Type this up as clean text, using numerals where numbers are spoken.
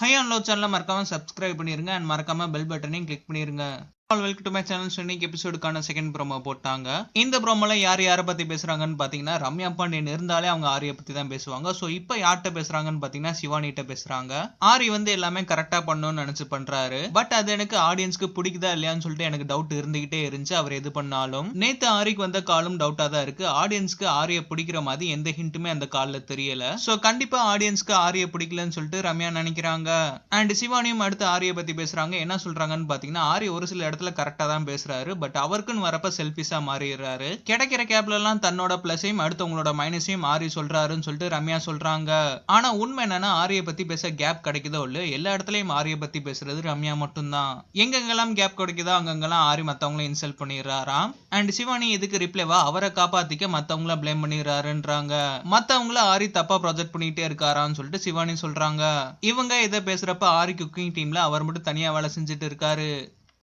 High and low சேனலை மறக்காம subscribe பண்ணிருங்க அண்ட் மறக்காம பெல் பட்டனையும் கிளிக் பண்ணிருங்க. Welcome to my channel. இன்னைக்கு எபிசோடுக்கான செகண்ட் ப்ரோமோ போட்டாங்க. இந்த ப்ரோமோல யார் யாரை பத்தி பேசுறாங்கன்னு பாத்தீங்கன்னா, ரம்யா பாண்டியன் இருந்தாலே அவங்க ஆரியை பத்தி தான் பேசுவாங்க. சோ இப்போ யார்கிட்ட பேசுறாங்கன்னு பாத்தீங்கன்னா சிவானிட்ட பேசுறாங்க. ஆரி வந்து எல்லாமே கரெக்டா பண்ணணும்னு நினைச்சு பண்றாரு. பட் அது எனக்கு ஆடியன்ஸ்க்கு பிடிக்குதா இல்லையான்னு சொல்லிட்டு எனக்கு டவுட் இருந்துகிட்டே இருந்துச்சு. அவர் எது பண்ணாலும் நேத்து ஆரிக்கு வந்த காலும் டவுட்டா தான் இருக்கு. ஆடியன்ஸ்க்கு ஆரியை பிடிக்கிற மாதிரி எந்த ஹிண்ட்டுமே அந்த கால்ல தெரியல. சோ கண்டிப்பா ஆடியன்ஸ்க்கு ஆரியை பிடிக்கலன்னு சொல்லிட்டு ரம்யா நினைக்கிறாங்க. அண்ட் சிவானியும் அடுத்து ஆரியை பத்தி பேசுறாங்க. என்ன சொல்றாங்கன்னு பாத்தீங்கன்னா, ஆரி ஒரு சில இடத்துல கரெக்டா தான் பேசுறாரு. பட் அவருக்குன்னு வரப்ப செல்ஃபிஷா மாறிடுறாரு. கிடைக்கிற கேப்ல எல்லாம் தன்னோட பிளஸையும் அடுத்தவங்களோட மைனஸையும் ஆரி சொல்றாருன்னு சொல்லிட்டு ரம்யா சொல்றாங்க. ஆனா உண்மை என்னன்னா, ஆரிய பத்தி பேச கேப் கிடைக்குதோ இல்லையோ எல்லா இடத்துலயும் ஆரிய பத்தி பேசுறது ரம்யா மட்டும்தான். எங்கெங்கெல்லாம் கேப் கிடைக்குதோ அங்கெங்கெல்லாம் ஆரி மத்தவங்களை இன்சல்ட் பண்ணிடுறாராம். அண்ட் சிவானி இதுக்கு ரிப்ளைவா அவரை காப்பாத்திக்க மத்தவங்கள பிளேம் பண்ணிடுறாருன்றாங்க. மத்தவங்கள ஆரி தப்பா ப்ரொஜெக்ட் பண்ணிட்டே இருக்காரான்னு சொல்லிட்டு சிவானி சொல்றாங்க. இவங்க இதை பேசுறப்ப ஆரி குக்கிங் டீம்ல அவர் மட்டும் தனியா வேலை செஞ்சுட்டு இருக்காரு.